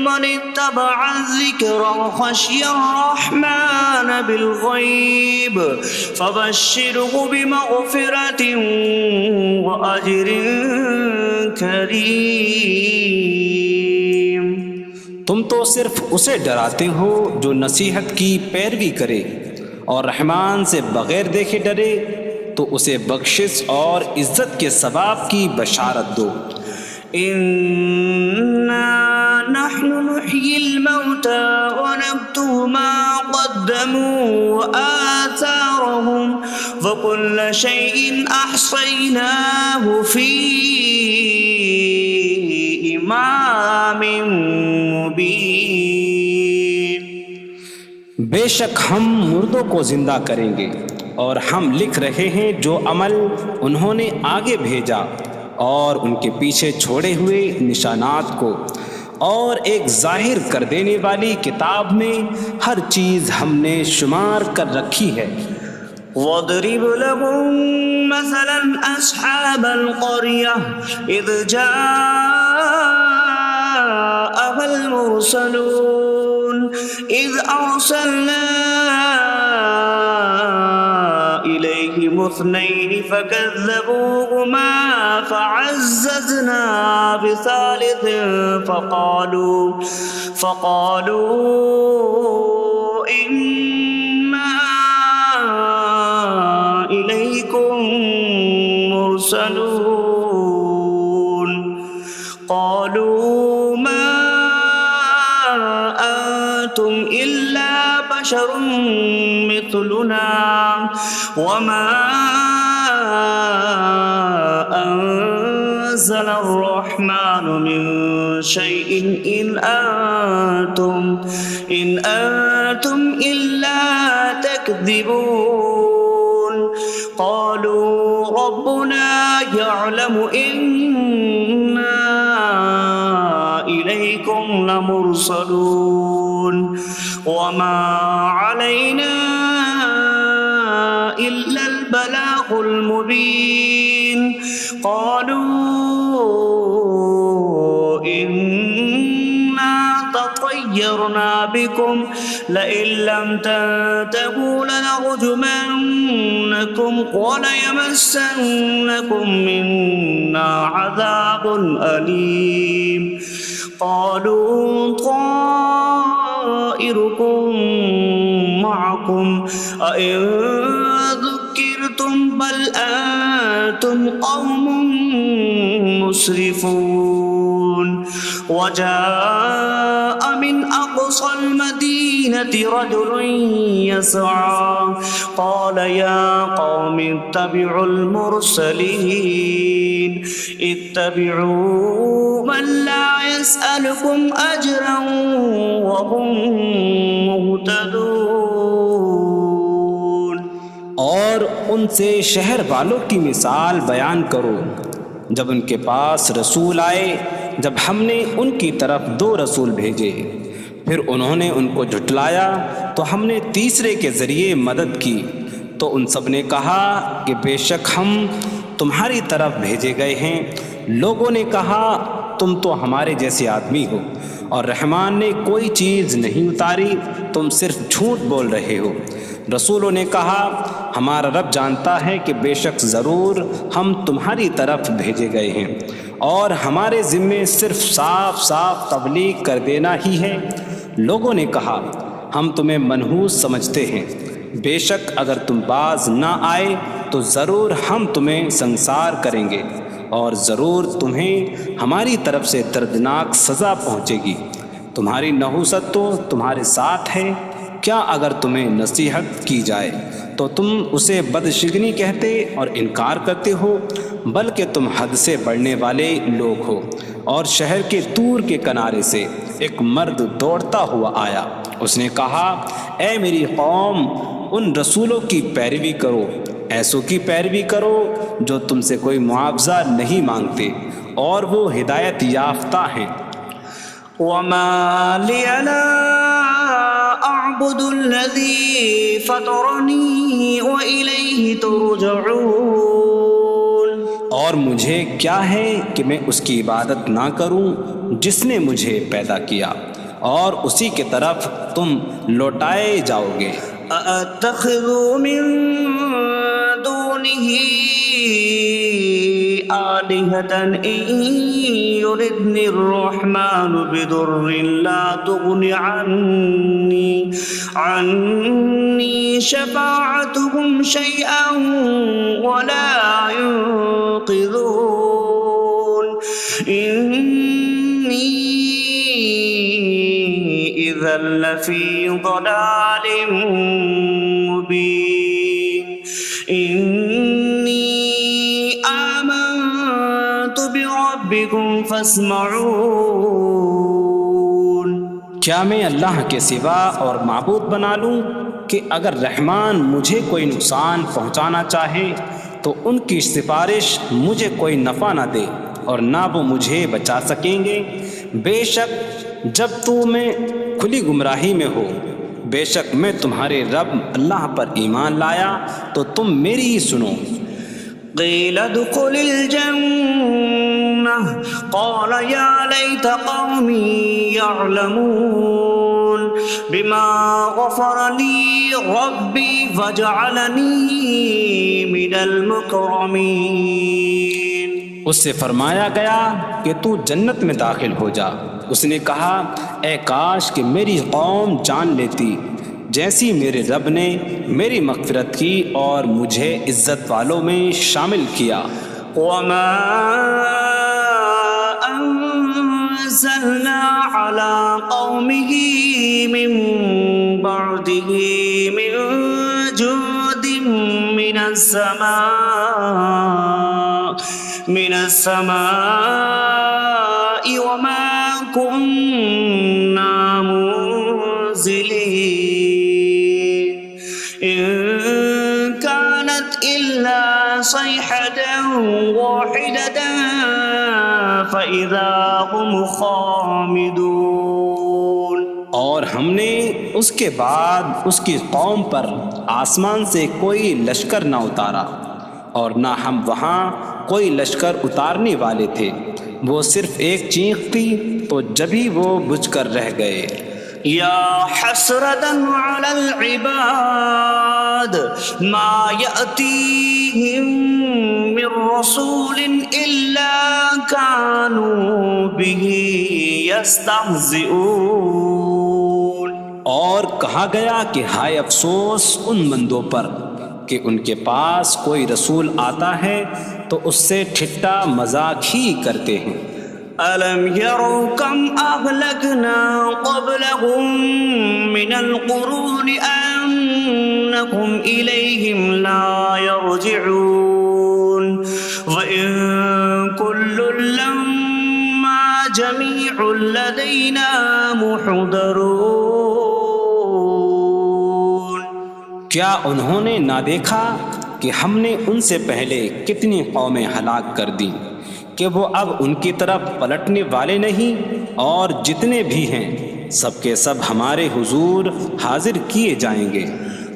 من اتبع الذكر وخشي الرحمن بالغيب فبشره بمغفرة وأجر كريم۔ تم تو صرف اسے ڈراتے ہو جو نصیحت کی پیروی کرے اور رحمان سے بغیر دیکھے ڈرے، تو اسے بخشش اور عزت کے ثواب کی بشارت دو۔ نحن نحيي الموتى ونكتب ما قدموا وآثارهم وكل شيء أحصيناه في إمام مبين۔ بے شک ہم مردوں کو زندہ کریں گے اور ہم لکھ رہے ہیں جو عمل انہوں نے آگے بھیجا اور ان کے پیچھے چھوڑے ہوئے نشانات کو، اور ایک ظاہر کر دینے والی کتاب میں ہر چیز ہم نے شمار کر رکھی ہے۔ وَاضْرِبْ لَهُم مَّثَلًا أَصْحَابَ الْقَرْيَةِ إِذْ جَاءَهَا الْمُرْسَلُونَ إِذْ أَرْسَلْنَا إِلَيْهِمْ منهم اثنين فكذبوهما فعززنا بثالث فقالوا إنا إليكم مرسلون قالوا ما أنتم إلا بشر مثلنا وما أنزل الرحمن من شيء إن أنتم إلا تكذبون قالوا ربنا يعلم إنا إليكم لمرسلون وما علينا إلا البلاغ المبين قالوا إنا تطيرنا بكم لئن لم تنتهوا لنرجمنكم وليمسنكم منا عذاب أليم قالوا طائركم معكم أئن ذكرتم بل أنتم قوم مسرفون وجاء من أقصى المدينة رجل يسعى قال يا قوم اتبعوا المرسلين اتبعوا من لا يسألكم أجرا وهم مهتدون اور ان سے شہر والوں کی مثال بیان کرو جب ان کے پاس رسول آئے جب ہم نے ان کی طرف 2 رسول بھیجے پھر انہوں نے ان کو جھٹلایا تو ہم نے تیسرے کے ذریعے مدد کی تو ان سب نے کہا کہ بے شک ہم تمہاری طرف بھیجے گئے ہیں لوگوں نے کہا تم تو ہمارے جیسے آدمی ہو اور رحمان نے کوئی چیز نہیں اتاری تم صرف جھوٹ بول رہے ہو رسولوں نے کہا ہمارا رب جانتا ہے کہ بے شک ضرور ہم تمہاری طرف بھیجے گئے ہیں اور ہمارے ذمے صرف صاف صاف تبلیغ کر دینا ہی ہے لوگوں نے کہا ہم تمہیں منحوس سمجھتے ہیں بے شک اگر تم باز نہ آئے تو ضرور ہم تمہیں سنسار کریں گے اور ضرور تمہیں ہماری طرف سے دردناک سزا پہنچے گی تمہاری نحوست تو تمہارے ساتھ ہے کیا اگر تمہیں نصیحت کی جائے تو تم اسے بدشگنی کہتے اور انکار کرتے ہو بلکہ تم حد سے بڑھنے والے لوگ ہو اور شہر کے دور کے کنارے سے ایک مرد دوڑتا ہوا آیا اس نے کہا اے میری قوم ان رسولوں کی پیروی کرو ایسوں کی پیروی کرو جو تم سے کوئی معاوضہ نہیں مانگتے اور وہ ہدایت یافتہ ہیں وما لي لا أعبد الذي فطرني وإليه ترجعون اور مجھے کیا ہے کہ میں اس کی عبادت نہ کروں جس نے مجھے پیدا کیا اور اسی کی طرف تم لوٹائے جاؤ گے أأتخذ من دونه آلهة إن يردني الرحمن بضر لا تغن عني شفاعتهم شيئا ولا ينقذون إني إذا لفي ضلال مبين إني آمنت بربكم فاسمعون کیا میں اللہ کے سوا اور معبود بنا لوں کہ اگر رحمان مجھے کوئی نقصان پہنچانا چاہے تو ان کی سفارش مجھے کوئی نفع نہ دے اور نہ وہ مجھے بچا سکیں گے بے شک جب میں کھلی گمراہی میں ہو بے شک میں تمہارے رب اللہ پر ایمان لایا تو تم میری ہی سنو قيل ادخل الجنة قال يا ليت قومي يعلمون بما غفر لي ربي وجعلني من المكرمين. اس سے فرمایا گیا کہ تو جنت میں داخل ہو جا. اس نے کہا اے کاش کہ میری قوم جان لیتی جیسی میرے رب نے میری مغفرت کی اور مجھے عزت والوں میں شامل کیا. وما أنزلنا على قومه من بعده من جود من السماء وما كنا منزلين إن كانت إلا صيحة واحدة فإذا هم خامدون. اور ہم نے اس کے بعد اس کی قوم پر آسمان سے کوئی لشکر نہ اتارا اور نہ ہم وہاں کوئی لشکر اتارنے والے تھے. وہ صرف ایک چیخ تھی تو جبھی وہ بجھ کر رہ گئے. يا حسرة على العباد ما يأتيهم من رسول إلا كانوا به يستهزئون. اور کہا گیا کہ ہائے افسوس ان بندوں پر کہ ان کے پاس کوئی رسول آتا ہے تو اس سے ٹھٹا مذاق ہی کرتے ہیں. ألم يروا كم أهلكنا قبلهم من القرون أنكم إليهم لا يرجعون وإن كل لما جميع لدينا محضرون. کیا انہوں نے نہ دیکھا کہ ہم نے ان سے پہلے کتنی قومیں ہلاک کر دیں کہ وہ اب ان کی طرف پلٹنے والے نہیں، اور جتنے بھی ہیں سب کے سب ہمارے حضور حاضر کیے جائیں گے.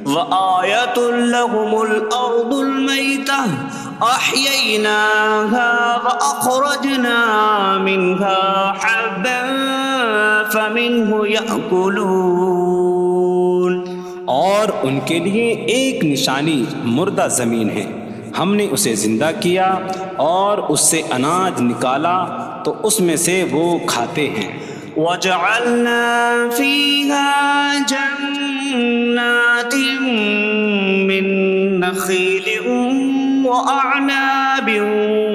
وآية لهم الأرض الميتة أحييناها وأخرجنا منها حبا فمنه يأكلون. اور ان کے لیے ایک نشانی مردہ زمین ہے، ہم نے اسے زندہ کیا اور اس سے اناج نکالا تو اس میں سے وہ کھاتے ہیں. وجعلنا فيها جنات من نخيل وأعناب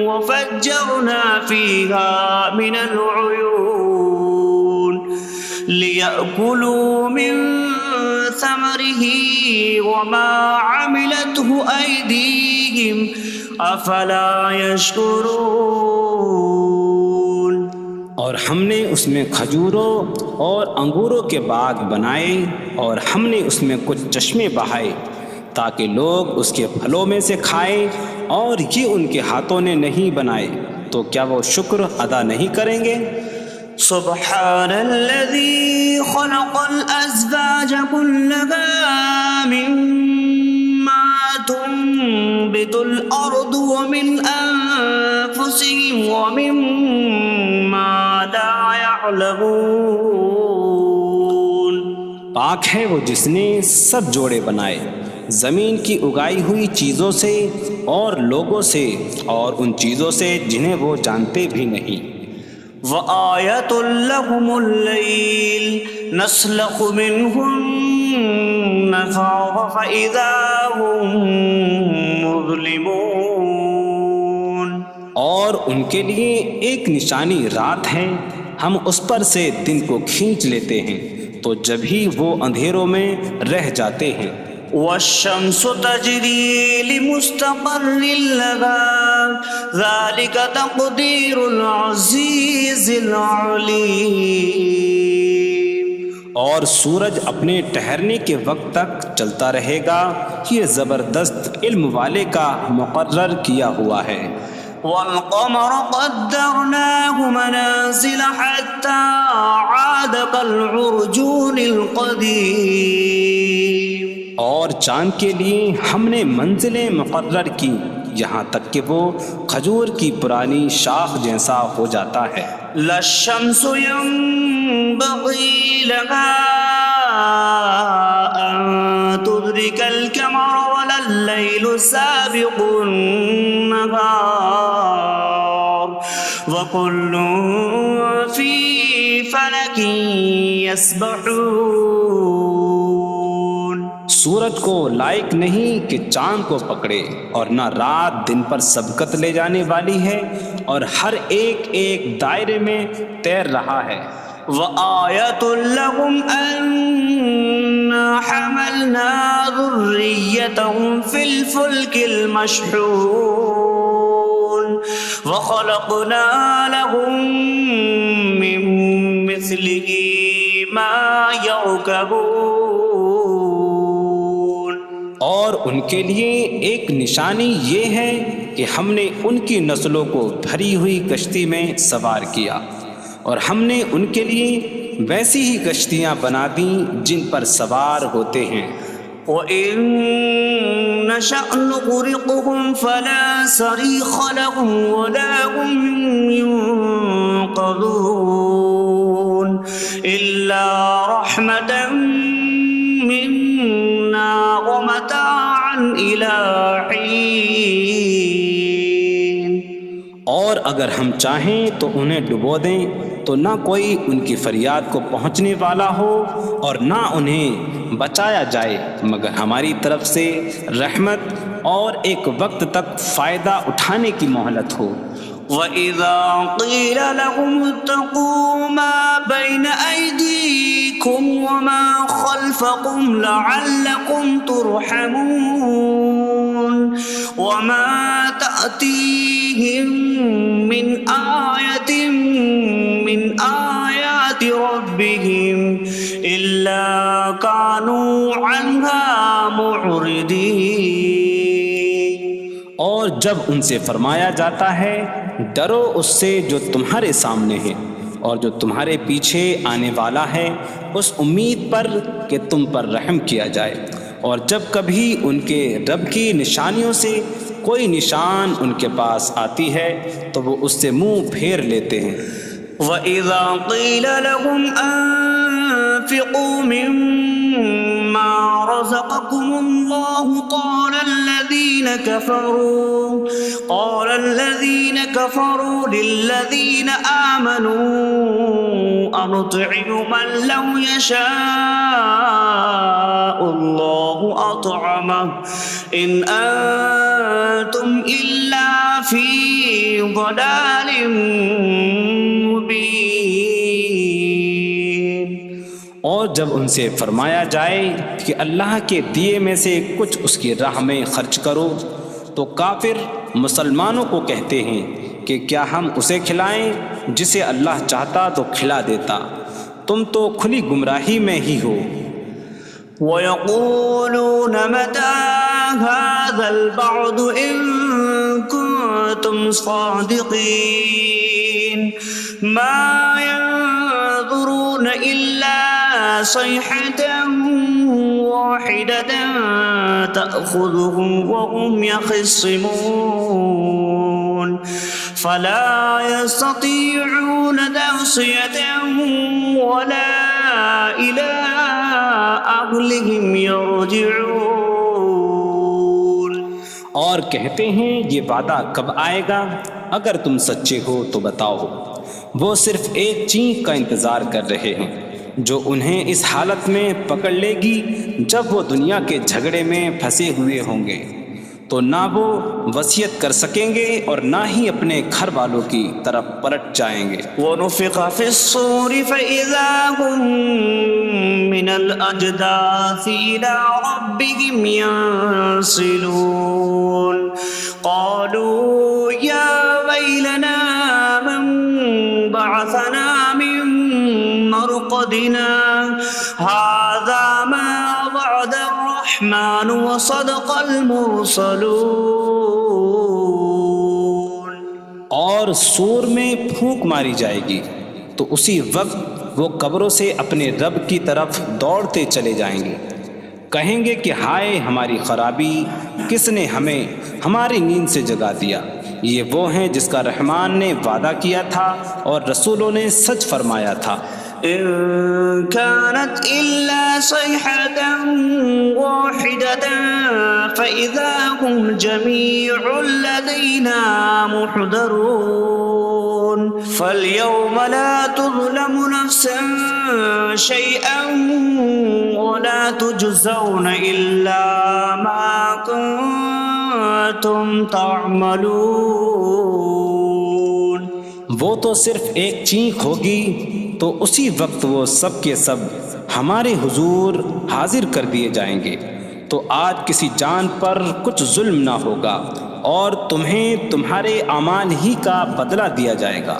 وفجرنا فيها من العيون ليأكلوا من ثمره وما عملته أيديهم أفلا يشكرون. اور ہم نے اس میں کھجوروں اور انگوروں کے باغ بنائے اور ہم نے اس میں کچھ چشمے بہائے تاکہ لوگ اس کے پھلوں میں سے کھائیں، اور یہ ان کے ہاتھوں نے نہیں بنائے تو کیا وہ شکر ادا نہیں کریں گے؟ سبحان الذي خلق الأزواج كلها مما تنبت الأرض ومن أنفسهم ومما لا يعلمون. پاک ہے وہ جس نے سب جوڑے بنائے زمین کی اگائی ہوئی چیزوں سے اور لوگوں سے اور ان چیزوں سے جنہیں وہ جانتے بھی نہیں. وآية لهم الليل نسلخ منه النهار فإذا هم مظلمون. اور ان کے لیے ایک نشانی رات ہے، ہم اس پر سے دن کو کھینچ لیتے ہیں تو جب ہی وہ اندھیروں میں رہ جاتے ہیں. والشمس تجري لمستقر لها ذلك تقدير العزيز العليم. اور سورج اپنے ٹھہرنے کے وقت تک چلتا رہے گا، یہ زبردست علم والے کا مقرر کیا ہوا ہے. والقمر قدرناه منازل حتى عاد كالعرجون القديم. اور چاند کے لیے ہم نے منزلیں مقرر کی یہاں تک کہ وہ کھجور کی پرانی شاخ جیسا ہو جاتا ہے. لا الشمس ينبغي لها أن تدرك القمر ولا الليل سابق النهار وكل في فلك يسبحون۔ سورج کو لائق نہیں کہ چاند کو پکڑے، اور نہ رات دن پر سبقت لے جانے والی ہے، اور ہر ایک ایک دائرے میں تیر رہا ہے۔ وآية لهم أنا حملنا ذريتهم في الفلك المشحون وخلقنا لهم من مثله ما يركبون۔ اور ان کے لیے ایک نشانی یہ ہے کہ ہم نے ان کی نسلوں کو بھری ہوئی کشتی میں سوار کیا، اور ہم نے ان کے لیے ویسی ہی کشتیاں بنا دیں جن پر سوار ہوتے ہیں۔ وَإِن نَّشَأْ نُغْرِقْهُمْ فَلَا صَرِيخَ لَهُمْ وَلَا هُمْ يُنقَذُونَ إِلَّا رَحْمَةً مِّنَّا وَمَتَاعًا إِلَىٰ حِينٍ۔ اور اگر ہم چاہیں تو انہیں ڈبو دیں تو نہ کوئی ان کی فریاد کو پہنچنے والا ہو، اور نہ انہیں بچایا جائے مگر ہماری طرف سے رحمت اور ایک وقت تک فائدہ اٹھانے کی مہلت ہو۔ وَإِذَا قِيلَ لَهُمُ اتَّقُوا مَا بَيْنَ أَيْدِيكُمْ وَمَا خَلْفَكُمْ لَعَلَّكُمْ تُرْحَمُونَ وَمَا تَأْتِيهِم مِّنْ آيَةٍ مِّنْ آيَاتِ رَبِّهِمْ إِلَّا كَانُوا عَنْهَا مُعْرِضِينَ۔ اور جب ان سے فرمایا جاتا ہے ڈرو اس سے جو تمہارے سامنے ہے اور جو تمہارے پیچھے آنے والا ہے، اس امید پر کہ تم پر رحم کیا جائے، اور جب کبھی ان کے رب کی نشانیوں سے کوئی نشان ان کے پاس آتی ہے تو وہ اس سے منہ پھیر لیتے ہیں۔ وَإِذَا قِيلَ لَهُمْ أَنفِقُوا مِمَّا رَزَقَكُمُ اللَّهُ قَالَ الَّذِينَ كَفَرُوا لِلَّذِينَ آمَنُوا أَنُطْعِمُ مَن لَّوْ يَشَاءُ اللَّهُ أَطْعَمَهُ إِنْ أَنتُمْ إِلَّا فِي ضَلَالٍ مبین۔ اور جب ان سے فرمایا جائے کہ اللہ کے دیے میں سے کچھ اس کی راہ میں خرچ کرو تو کافر مسلمانوں کو کہتے ہیں کہ کیا ہم اسے کھلائیں جسے اللہ چاہتا تو کھلا دیتا، تم تو کھلی گمراہی میں ہی ہو۔ وَيَقُولُونَ مَتَىٰ هَٰذَا الْوَعْدُ إِن كُنتُمْ صَادِقِينَ مَا يَنظُرُونَ إِلَّا صَيْحَةً وَاحِدَةً تَأْخُذُهُمْ وَهُمْ يَخِصِّمُونَ فَلَا يَسْتَطِيعُونَ تَوْصِيَةً وَلَا إِلَىٰ أَهْلِهِمْ يَرْجِعُونَ۔ اور کہتے ہیں یہ وعدہ کب آئے گا؟ اگر تم سچے ہو تو بتاؤ۔ وہ صرف ایک چینخ کا انتظار کر رہے ہیں جو انہیں اس حالت میں پکڑ لے گی جب وہ دنیا کے جھگڑے میں پھنسے ہوئے ہوں گے، تو نہ وہ وصیت کر سکیں گے اور نہ ہی اپنے گھر والوں کی طرف پلٹ جائیں گے۔ وَنُفِخَ فِي الصُّورِ فَإِذَا هُم مِّنَ الْأَجْدَاثِ إِلَىٰ رَبِّهِمْ يَنسِلُونَ قَالُوا يَا وَيْلَنَا مَن بَعَثَنَا مِن مَّرْقَدِنَا هَٰذَا مَا وَعَدَ الرَّحْمَٰنُ وَصَدَقَ الْمُرْسَلُونَ۔ اور سور میں پھونک ماری جائے گی تو اسی وقت وہ قبروں سے اپنے رب کی طرف دوڑتے چلے جائیں گے، کہیں گے کہ ہائے ہماری خرابی، کس نے ہمیں ہماری نیند سے جگا دیا۔ یہ وہ ہیں جس کا رحمان نے وعدہ کیا تھا اور رسولوں نے سچ فرمایا تھا۔ إن كانت إلا صيحة واحدة فإذا هم جميع لدينا محضرون فاليوم لا تظلم نفس شيئا ولا تجزون إلا ما كنتم تعملون. وہ تو صرف ایک چینخ ہوگی تو اسی وقت وہ سب کے سب ہمارے حضور حاضر کر دیے جائیں گے. تو آج کسی جان پر کچھ ظلم نہ ہوگا اور تمہیں تمہارے اعمال ہی کا بدلہ دیا جائے گا.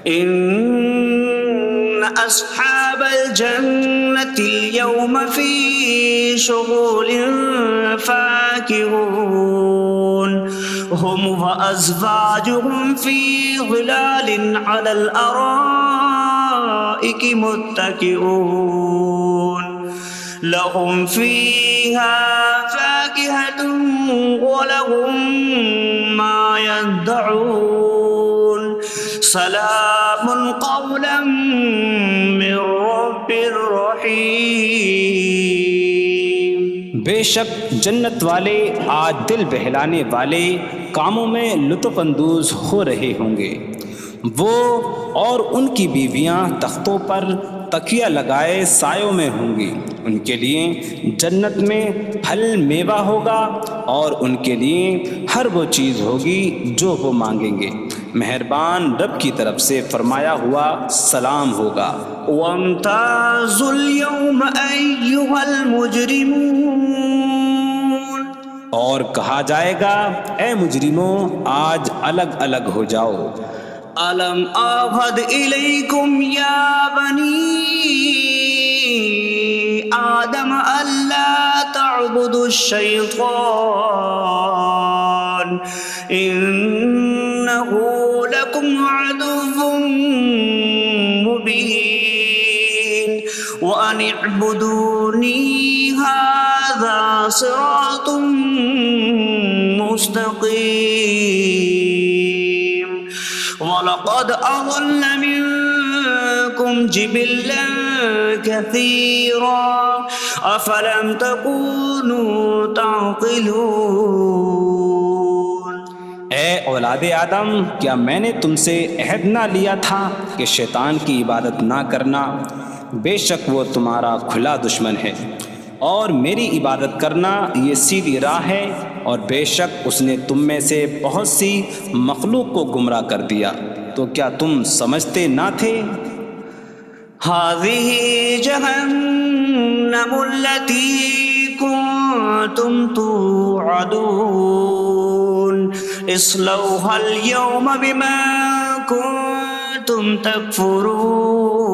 إن أصحاب الجنة اليوم في شغل فاكهون هم وأزواجهم في ظلال على الأرائك متكئون لهم فيها فاكهة ولهم ما يدعون سلام قولا من رب رحیم. بے شک جنت والے آج دل بہلانے والے کاموں میں لطف اندوز ہو رہے ہوں گے. وہ اور ان کی بیویاں تختوں پر تکیہ لگائے سایوں میں ہوں گی. ان کے لیے جنت میں پھل میوہ ہوگا اور ان کے لیے ہر وہ چیز ہوگی جو وہ مانگیں گے. مہربان رب کی طرف سے فرمایا ہوا سلام ہوگا. وامتازوا اليوم أيها المجرمون اور کہا جائے گا اے مجرموں آج الگ الگ ہو جاؤ. ألم أعهد إليكم يا بني آدم ألا تعبدوا الشيطان إنه لكم عدو مبين وأن اعبدوني هذا صراط مستقيم. وَلَقَدْ أَضَلَّ مِنكُمْ جِبِلًّا كَثِيرًا أَفَلَمْ تَكُونُوا تَعْقِلُونَ. اے اولاد آدم کیا میں نے تم سے عہد نہ لیا تھا کہ شیطان کی عبادت نہ کرنا؟ بے شک وہ تمہارا کھلا دشمن ہے اور میری عبادت کرنا یہ سیدھی راہ ہے. اور بے شک اس نے تم میں سے بہت سی مخلوق کو گمراہ کر دیا. تو کیا تم سمجھتے نہ تھے؟ هذه جهنم التي كنتم توعدون اصلوها اليوم بما كنتم تكفرون.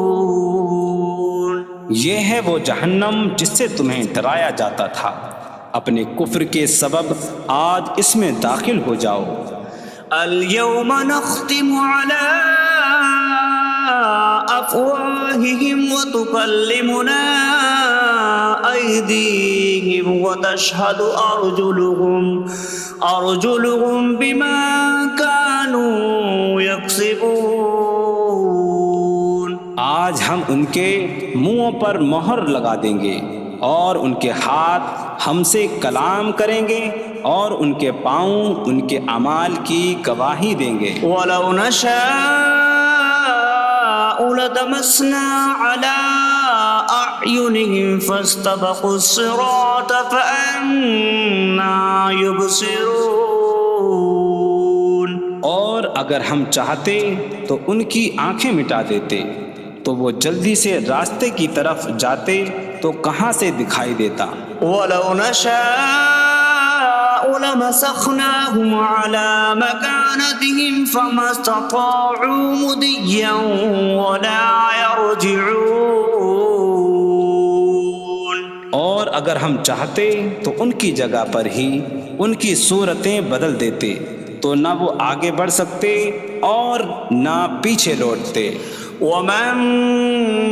یہ ہے وہ جہنم جس سے تمہیں ڈرایا جاتا تھا. اپنے کفر کے سبب آج اس میں داخل ہو جاؤ. اليوم نختم على أفواههم وتكلمنا أيديهم وتشهد أرجلهم بما كانوا يكسبون. آج ہم ان کے منہوں پر مہر لگا دیں گے اور ان کے ہاتھ ہم سے کلام کریں گے اور ان کے پاؤں ان کے اعمال کی گواہی دیں گے. وَلَوْ نَشَاءُ لَطَمَسْنَا عَلَىٰ أَعْيُنِهِمْ فَاسْتَبَقُوا الصِّرَاطَ فَأَنَّىٰ يُبْصِرُونَ. اور اگر ہم چاہتے تو ان کی آنکھیں مٹا دیتے تو وہ جلدی سے راستے کی طرف جاتے تو کہاں سے دکھائی دیتا. وَلَوْ نَشَاءُ لَمَسَخْنَاهُمْ عَلَىٰ مَكَانَتِهِمْ فَمَا اسْتَطَاعُوا مُضِيًّا وَلَا يَرْجِعُونَ. اور اگر ہم چاہتے تو ان کی جگہ پر ہی ان کی صورتیں بدل دیتے تو نہ وہ آگے بڑھ سکتے اور نہ پیچھے لوٹتے. وَمَن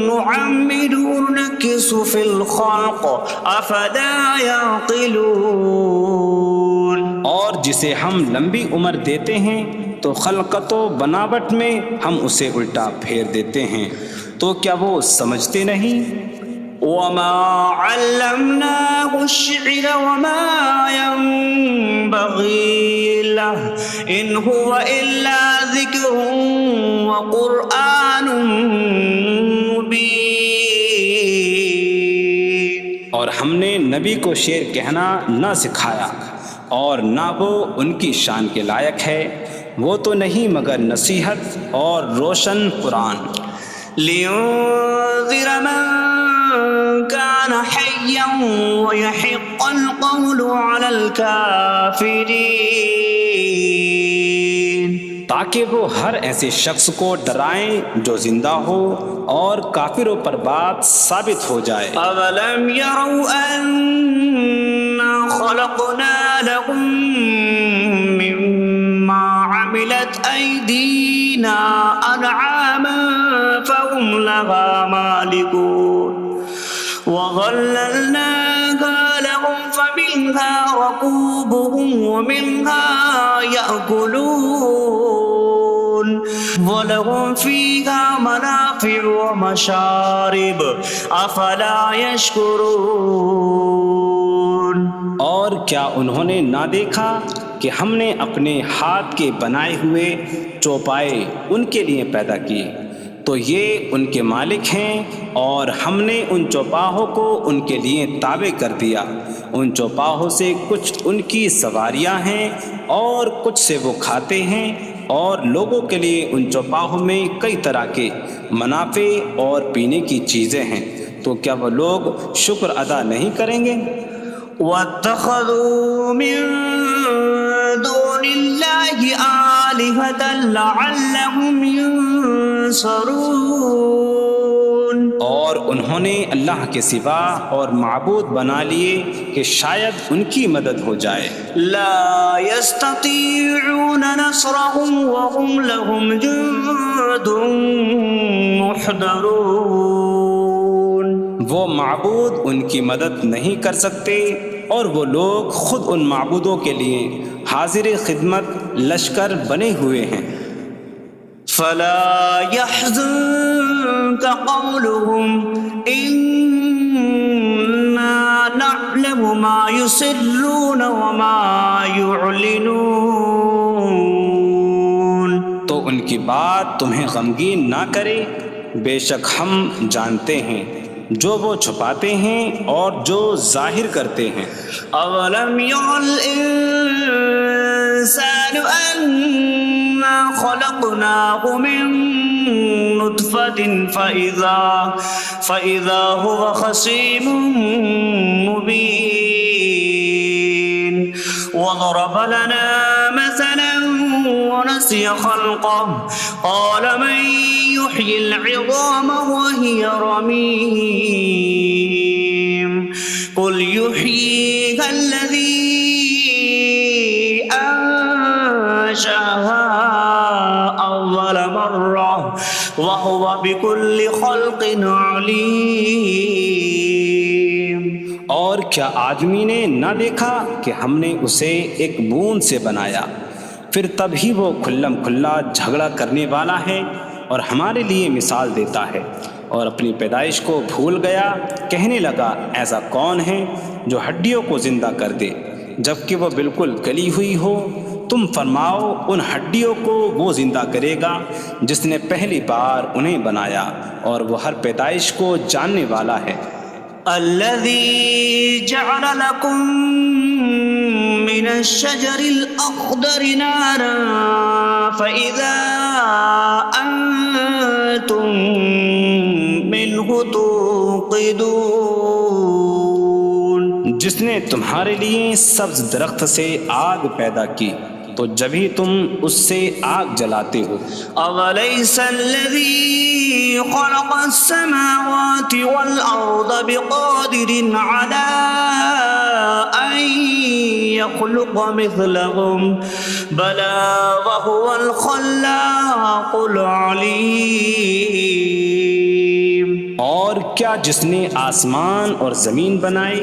نُعَمِّرْهُ نُنَكِّسْهُ فِي الْخَلْقِ أَفَلَا يَعْقِلُونَ. اور جسے ہم لمبی عمر دیتے ہیں تو خلقت و بناوٹ میں ہم اسے الٹا پھیر دیتے ہیں تو تو کیا وہ سمجھتے نہیں؟ وما علمناه الشعر وما ينبغي له إن هو إلا ذكر وقرآن مبين. اور ہم نے نبی کو شعر کہنا نہ سکھایا اور نہ وہ ان کی شان کے لائق ہے، وہ تو نہیں مگر نصیحت اور روشن قرآن. لينذر من كان حيا ويحق القول على الكافرين. تاکہ وہ ہر ایسے شخص کو ڈرائیں جو زندہ ہو اور کافروں پر بات ثابت ہو جائے. أولم يروا أنا خلقنا لهم مما عملت أيدينا أنعاما فهم لها مالكون وظللناها لهم فمنها ركوبهم ومنها يأكلون ولهم فيها منافع ومشارب أفلا يشكرون. اور کیا انہوں نے نہ دیکھا کہ ہم نے اپنے ہاتھ کے بنائے ہوئے چوپائے ان کے لیے پیدا کیے، تو یہ ان کے مالک ہیں، اور ہم نے ان چوپاہوں کو ان کے لیے تابع کر دیا. ان چوپاہوں سے کچھ ان کی سواریاں ہیں اور کچھ سے وہ کھاتے ہیں، اور لوگوں کے لیے ان چوپاہوں میں کئی طرح کے منافع اور پینے کی چیزیں ہیں. تو کیا وہ لوگ شکر ادا نہیں کریں گے؟ واتخذوا من دون الله آلهة لعلهم ينصرون. اور انہوں نے اللہ کے سوا اور معبود بنا لیے کہ شاید ان کی مدد ہو جائے. لا يستطيعون نصرهم وهم لهم جند محضرون. وہ معبود ان کی مدد نہیں کر سکتے، اور وہ لوگ خود ان معبودوں کے لیے حاضر خدمت لشکر بنے ہوئے ہیں. فلا يحزنك قولهم إنا نعلم ما يسرون وما يعلنون. تو ان کی بات تمہیں غمگین نہ کرے، بے شک ہم جانتے ہیں جو وہ چھپاتے ہیں اور جو ظاہر کرتے ہیں. أولم ير الإنسان أنا خلقناه من نطفة فإذا هو خصيم مبين. وضرب لنا مثلا ونسي خلقه قال من يحيي العظام وهي رميم. قل يحييها الذي أنشأها أول مرة وهو بكل خلق عليم. اور کیا آدمی نے نہ دیکھا کہ ہم نے اسے ایک بوند سے بنایا، پھر تب ہی وہ کھلم کھلا جھگڑا کرنے والا ہے اور ہمارے لیے مثال دیتا ہے. اور اپنی پیدائش کو بھول گیا، کہنے لگا ایسا کون ہے جو ہڈیوں کو زندہ کر دے جبکہ وہ بالکل گلی ہوئی ہو. تم فرماؤ ان ہڈیوں کو وہ زندہ کرے گا جس نے پہلی بار انہیں بنایا، اور وہ ہر پیدائش کو جاننے والا ہے. الذي جعل لكم من الشجر الأخضر نارا فإذا أنتم منه توقدون. جس نے تمہارے لیے سبز درخت سے آگ پیدا کی تو جبھی تم اس سے آگ جلاتے ہو. أوليس الذي خلق السماوات والأرض بقادر على أن يخلق مثلهم بلى وهو الخلاق العليم. اور کیا جس نے آسمان اور زمین بنائے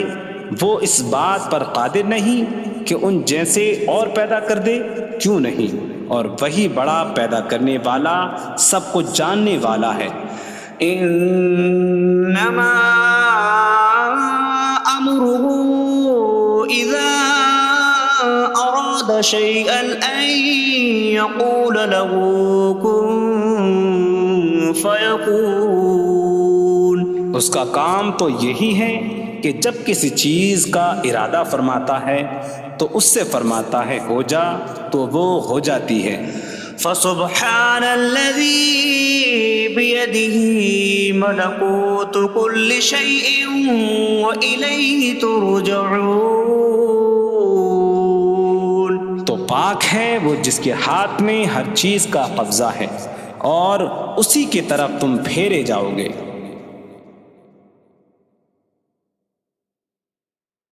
وہ اس بات پر قادر نہیں کہ ان جیسے اور پیدا کر دے؟ کیوں نہیں، اور وہی بڑا پیدا کرنے والا، سب کچھ جاننے والا ہے. إنما أمره إذا أراد شيئا أن يقول له كن فيكون. اس کا کام تو یہی ہے کہ جب کسی چیز کا ارادہ فرماتا ہے تو اس سے فرماتا ہے ہو جا تو وہ ہو جاتی ہے. فسبحان الذي بيده ملكوت كل شيء وإليه ترجعون. تو پاک ہے وہ جس کے ہاتھ میں ہر چیز کا قبضہ ہے اور اسی کی طرف تم پھیرے جاؤ گے.